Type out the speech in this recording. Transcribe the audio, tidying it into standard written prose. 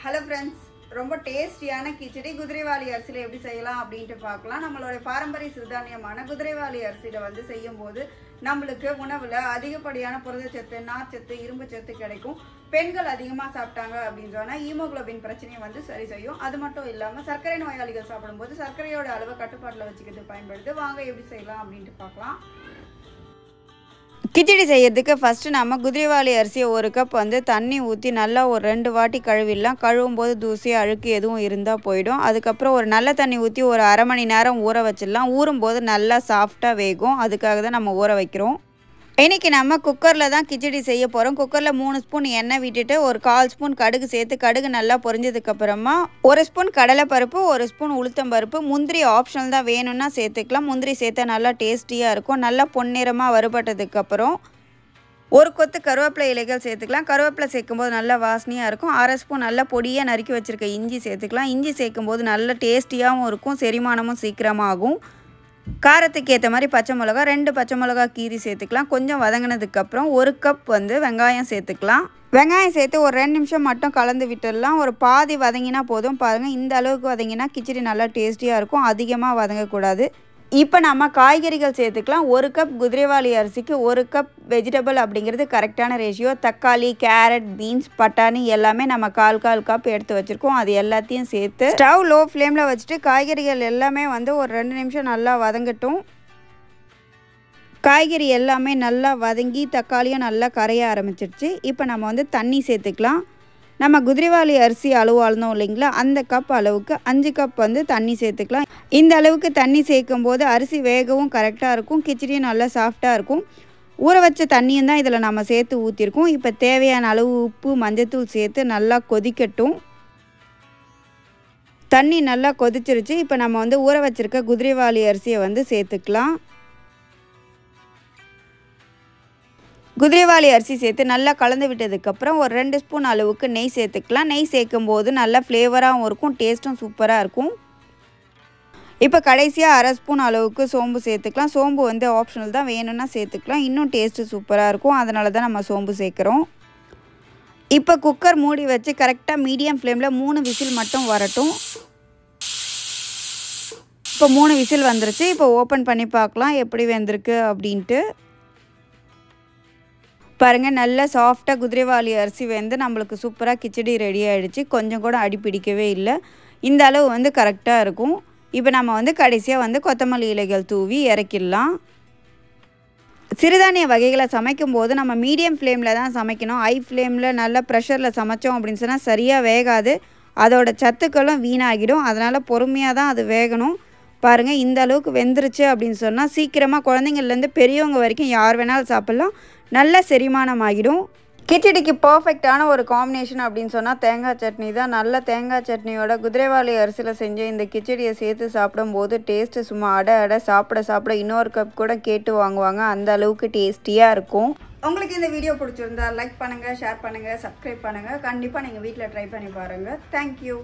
Hello friends, ரொம்ப டேஸ்டியான கிச்சடி குதிரைவாலி அரிசியில எப்படி செய்யலாம் அப்படினு பார்க்கலாம். நம்மளோட பாரம்பரிய சிறுதானியமான குதிரைவாலி அரிசியில வந்து செய்யும்போது நமக்கு உணவுல அதிகப்படியான புரதச்சத்து, நார்ச்சத்து, இரும்பு சத்து கிடைக்கும். பெண்கள் அதிகமா சாப்பிட்டாங்க அப்படினு சொன்னா ஹீமோகுளோபின் பிரச்சனையை வந்து சரி செய்யும். அது மட்டும் இல்லாம சர்க்கரை நோயாளிகள் சாப்பிடும்போது சர்க்கரையோட அளவை கட்டுப்பாட்டுல வச்சுக்கிறது பயன்படுது. வாங்க எப்படி செய்யலாம் அப்படினு பார்க்கலாம். கிச்சடி செய்யறதுக்கு ஃபர்ஸ்ட் நாம குதிரைவாலி அரிசியை 1 கப் வந்து தண்ணி ஊற்றி நல்லா ஒரு 2 வாட்டி கழுவிடலாம். கழுவும் போது தூசி அழுக்கு எதுவும் இருந்தால் போயிடும். அதுக்கப்புறம் ஒரு நல்ல தண்ணி ஊற்றி ஒரு அரை மணி நேரம் ஊற வச்சிடலாம். ஊறும்போது நல்லா சாஃப்டாக வேகும். அதுக்காக தான் நம்ம ஊற வைக்கிறோம். இன்றைக்கி நம்ம குக்கரில் தான் கிச்சடி செய்ய போகிறோம். குக்கரில் 3 ஸ்பூன் எண்ணெய் விட்டுட்டு ஒரு 1/4 ஸ்பூன் கடுகு சேர்த்து கடுகு நல்லா பொரிஞ்சதுக்கப்புறமா 1 ஸ்பூன் கடலைப்பருப்பு, 1 ஸ்பூன் உளுத்தம்பருப்பு, முந்திரி ஆப்ஷனல் தான், வேணும்னா சேர்த்துக்கலாம். முந்திரி சேர்த்தா நல்லா டேஸ்டியாக இருக்கும். நல்லா பொன்னிறமாக வறுபட்டதுக்கப்புறம் 1 கொத்து கருவேப்பிலை இலைகள் சேர்த்துக்கலாம். கருவேப்பிலை சேர்க்கும்போது நல்லா வாசனையாக இருக்கும். 1/2 ஸ்பூன் நல்லா பொடியாக நறுக்கி வச்சுருக்க இஞ்சி சேர்த்துக்கலாம். இஞ்சி சேர்க்கும்போது நல்லா டேஸ்டியாகவும் இருக்கும், செரிமானமும் சீக்கிரமாகும். காரத்துக்கு ஏற்ற மாதிரி பச்சை மிளகா, 2 பச்சை மிளகா கீரி சேர்த்துக்கலாம். கொஞ்சம் வதங்கினதுக்கப்புறம் 1 கப் வந்து வெங்காயம் சேர்த்துக்கலாம். வெங்காயம் சேர்த்து ஒரு 2 நிமிஷம் மட்டும் கலந்து விட்டுடலாம். ஒரு பாதி வதங்கினா போதும். பாருங்கள், இந்த அளவுக்கு வதங்கினா கிச்சடி நல்லா டேஸ்டியாக இருக்கும். அதிகமாக வதங்கக்கூடாது. இப்போ நம்ம காய்கறிகள் சேர்த்துக்கலாம். 1 கப் குதிரைவாலி அரிசிக்கு 1 கப் வெஜிடபிள் அப்படிங்கிறது கரெக்டான ரேஷியோ. தக்காளி, கேரட், பீன்ஸ், பட்டாணி எல்லாமே நம்ம 1/4 கப் எடுத்து வச்சுருக்கோம். அது எல்லாத்தையும் சேர்த்து ஸ்டவ் லோ ஃப்ளேமில் வச்சுட்டு காய்கறிகள் எல்லாமே வந்து ஒரு 2 நிமிஷம் நல்லா வதங்கட்டும். காய்கறி எல்லாமே நல்லா வதங்கி தக்காளியும் நல்லா கரைய ஆரம்பிச்சிருச்சு. இப்போ நம்ம வந்து தண்ணி சேர்த்துக்கலாம். நம்ம குதிரைவாலி அரிசி அளவு அளந்தோம் இல்லைங்களா, அந்த கப் அளவுக்கு 5 கப் வந்து தண்ணி சேர்த்துக்கலாம். இந்த அளவுக்கு தண்ணி சேர்க்கும் போது அரிசி வேகவும் கரெக்டாக இருக்கும். கிச்சடியும் நல்லா சாஃப்டாக இருக்கும். ஊற வச்ச தண்ணியும் தான் இதில் நம்ம சேர்த்து ஊற்றிருக்கோம். இப்போ தேவையான அளவு உப்பு, மஞ்சத்தூள் சேர்த்து நல்லா கொதிக்கட்டும். தண்ணி நல்லா கொதிச்சிருச்சு. இப்போ நம்ம வந்து ஊற வச்சுருக்க குதிரைவாலி அரிசியை வந்து சேர்த்துக்கலாம். குதிரைவாலி அரிசி சேர்த்து நல்லா கலந்து விட்டதுக்கப்புறம் ஒரு 2 ஸ்பூன் அளவுக்கு நெய் சேர்த்துக்கலாம். நெய் சேர்க்கும் போது நல்லா ஃப்ளேவராகவும் இருக்கும், டேஸ்ட்டும் சூப்பராக இருக்கும். இப்போ கடைசியாக 1/2 ஸ்பூன் அளவுக்கு சோம்பு சேர்த்துக்கலாம். சோம்பு வந்து ஆப்ஷனல் தான், வேணும்னா சேர்த்துக்கலாம். இன்னும் டேஸ்ட்டு சூப்பராக இருக்கும். அதனால தான் நம்ம சோம்பு சேர்க்குறோம். இப்போ குக்கர் மூடி வச்சு கரெக்டாக மீடியம் ஃப்ளேமில் 3 விசில் மட்டும் வரட்டும். இப்போ 3 விசில் வந்துருச்சு. இப்போ ஓப்பன் பண்ணி பார்க்கலாம் எப்படி வெந்திருக்கு அப்படின்ட்டு. பாருங்கள், நல்லா சாஃப்டாக குதிரைவாலி அரிசி வெந்து நம்மளுக்கு சூப்பராக கிச்சடி ரெடி ஆகிடுச்சு. கொஞ்சம் கூட அடி பிடிக்கவே இல்லை. இந்த அளவு வந்து கரெக்டாக இருக்கும். இப்போ நம்ம வந்து கடைசியாக வந்து கொத்தமல்லி இலைகள் தூவி இறக்கிடலாம். சிறுதானிய வகைகளை சமைக்கும் போது நம்ம மீடியம் ஃப்ளேமில் தான் சமைக்கணும். ஹை ஃப்ளேமில் நல்லா ப்ரெஷரில் சமைச்சோம் அப்படின்னு சொன்னால் சரியாக வேகாது. அதோட சத்துக்களும் வீணாகிடும். அதனால் பொறுமையாக தான் அது வேகணும். பாருங்கள், இந்த அளவுக்கு வெந்துருச்சு அப்படின்னு சொன்னால் சீக்கிரமாக குழந்தைங்கள்லேருந்து பெரியவங்க வரைக்கும் யார் வேணாலும் சாப்பிட்லாம். நல்ல செரிமானம் ஆகிடும். கிச்சடிக்கு பர்ஃபெக்டான ஒரு காம்பினேஷன் அப்படின்னு சொன்னால் தேங்காய் சட்னி தான். நல்ல தேங்காய் சட்னியோட குதிரைவாலி அரிசியில் செஞ்ச இந்த கிச்சடியை சேர்த்து சாப்பிடும்போது டேஸ்ட்டு சும்மா அட சாப்பிட இன்னொரு கப் கூட கேட்டு வாங்குவாங்க. அந்த அளவுக்கு டேஸ்டியாக இருக்கும். உங்களுக்கு இந்த வீடியோ பிடிச்சிருந்தா லைக் பண்ணுங்கள், ஷேர் பண்ணுங்கள், சப்ஸ்கிரைப் பண்ணுங்கள். கண்டிப்பாக நீங்கள் வீட்டில் ட்ரை பண்ணி பாருங்கள். தேங்க்யூ.